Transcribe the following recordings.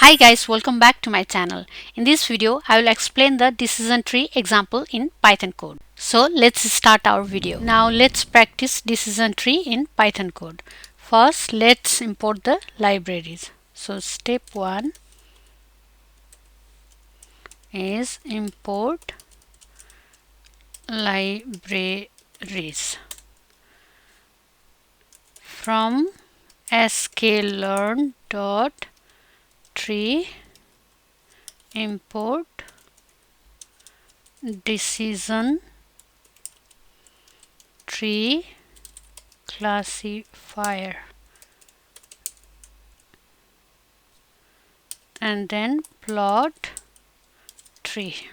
Hi guys, welcome back to my channel. In this video, I will explain the decision tree example in Python code. So let's start our video. Now let's practice decision tree in Python code. First, let's import the libraries. So step 1 is import libraries from sklearn.tree import decision tree classifier and then plot tree.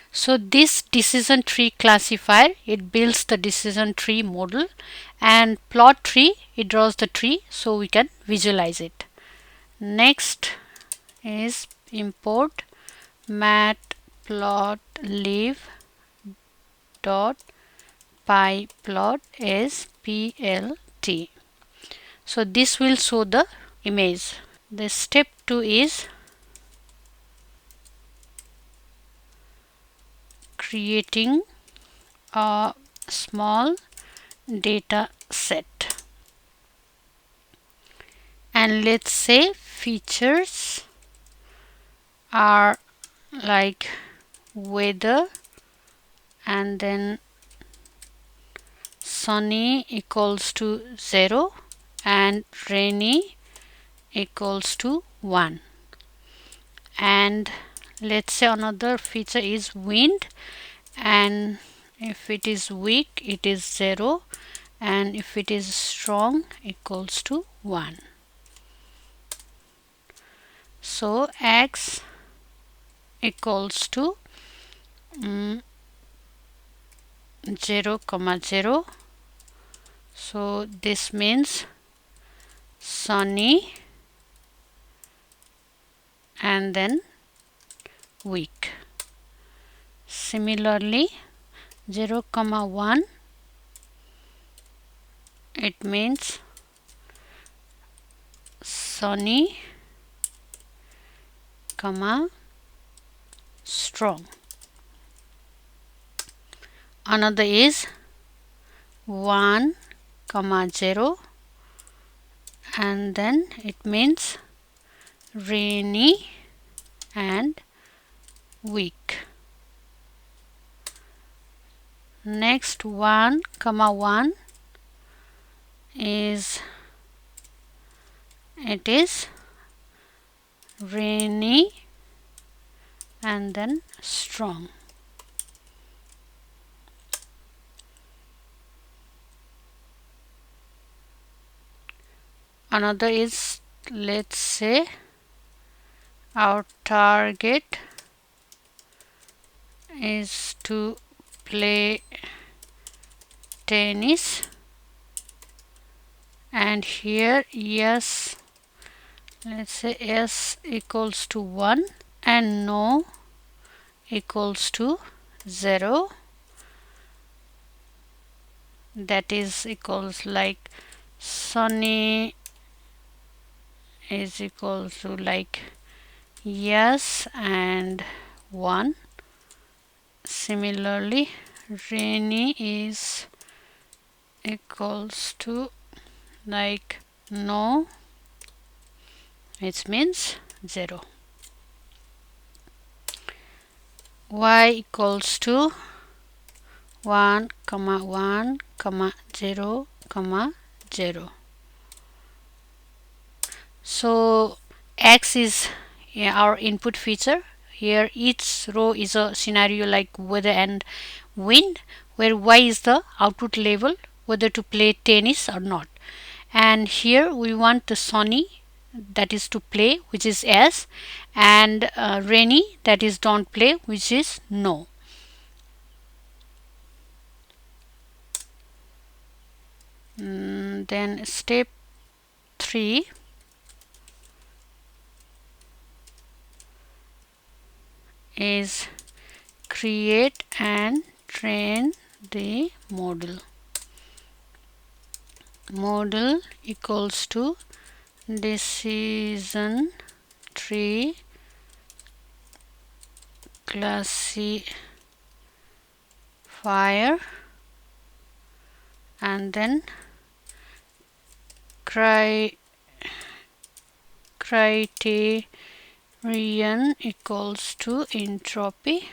So this decision tree classifier, it builds the decision tree model, and plot tree, it draws the tree so we can visualize it. Next is import matplotlib.pyplot as plt. So this will show the image. The step 2 is creating a small data set, and let's say features are like weather and then sunny equals to 0 and rainy equals to 1, and let's say another feature is wind, and if it is weak it is 0 and if it is strong equals to 1. So x equals to 0, 0. So this means sunny and then weak. Similarly 0, 1, it means sunny, strong. Another is 1, 0 and then it means rainy and weak. Next 1, 1 is rainy and then strong. Another is, let's say our target is to play tennis, and here yes, let's say s equals to 1 and no equals to 0, that is equals like sunny is equal to like yes and 1. Similarly rainy is equals to like no, it means 0. Y equals to 1, 1, 0, 0. So x is our input feature. Here each row is a scenario like weather and wind, where y is the output level, whether to play tennis or not. And here we want the sunny, that is to play, which is S, and rainy, that is don't play, which is no. Then step 3 is create and train the model. Model equals to decision tree classifier, and then criterion equals to entropy.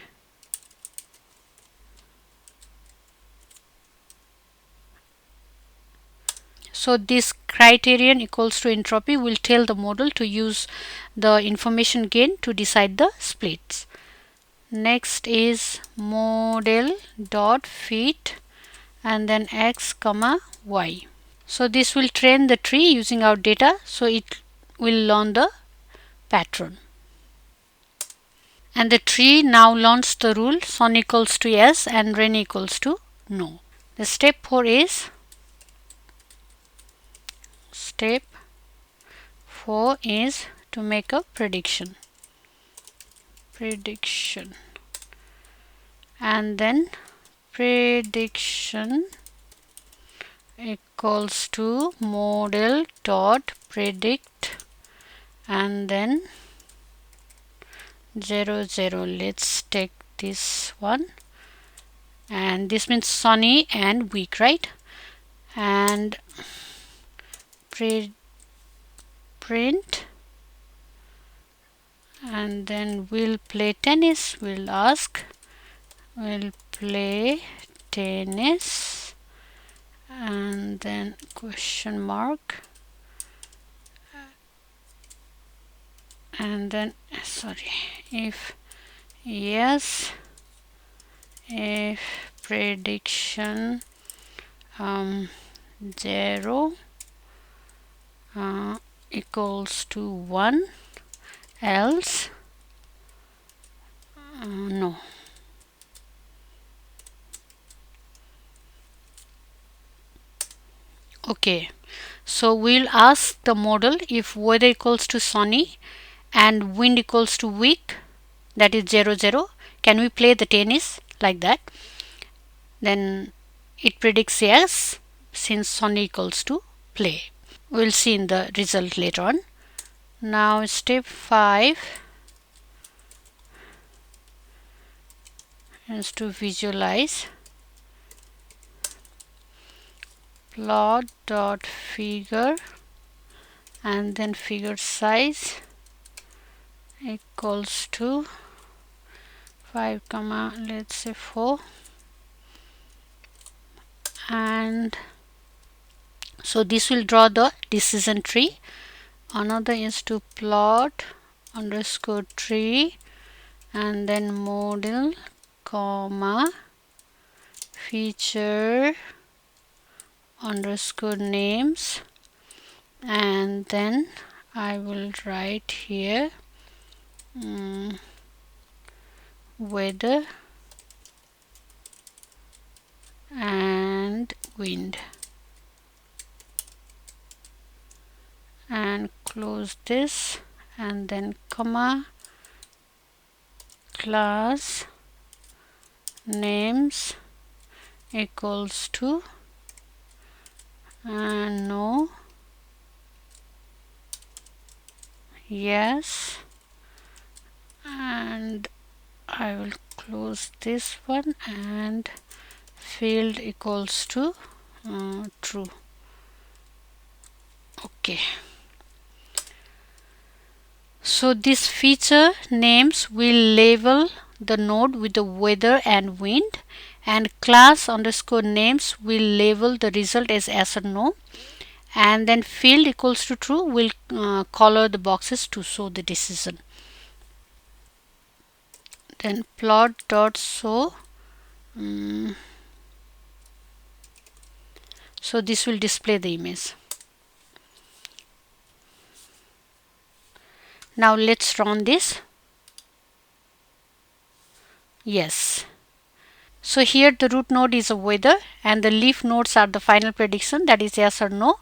So this criterion equals to entropy will tell the model to use the information gain to decide the splits. Next is model dot fit and then x comma y. So this will train the tree using our data, so it will learn the pattern. And the tree now learns the rule sun equals to yes and rain equals to no. The step 4 is to make a prediction. And then prediction equals to model dot predict and then 0 0. Let's take this one, and this means sunny and weak, right? And print, and then we'll play tennis. We'll play tennis, and then question mark, and then if yes, if prediction 0 equals to 1, else no. Okay, so we'll ask the model if weather equals to sunny and wind equals to weak, that is 0 0, can we play the tennis, like that. Then it predicts yes, since sunny equals to play. We'll see in the result later on. Now step 5 is to visualize. Plot dot figure and then figure size equals to 5 comma let's say 4, and so this will draw the decision tree. Another is to plot underscore tree and then model comma feature underscore names, and then I will write here weather and wind, and close this, and then comma class names equals to no, yes, and I will close this one, and field equals to true. Okay, so this feature names will label the node with the weather and wind, and class underscore names will label the result as yes or no, and then field equals to true will color the boxes to show the decision. Then plot dot show, so this will display the image. Now let's run this. Yes. So here the root node is a weather and the leaf nodes are the final prediction, that is yes or no,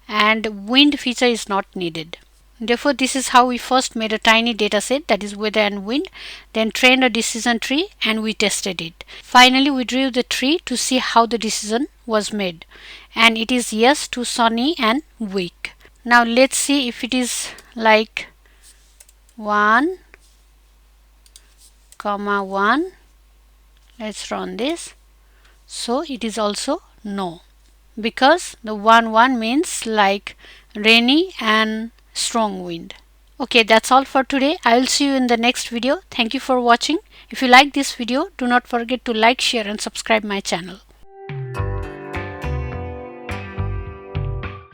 and wind feature is not needed. Therefore, this is how we first made a tiny data set, that is weather and wind, then trained a decision tree and we tested it. Finally, we drew the tree to see how the decision was made, and it is yes to sunny and weak. Now let's see if it is like 1 comma 1. Let's run this. So it is also no, because the 1 1 means like rainy and strong wind. Okay, that's all for today. I will see you in the next video. Thank you for watching. If you like this video, do not forget to like, share and subscribe my channel.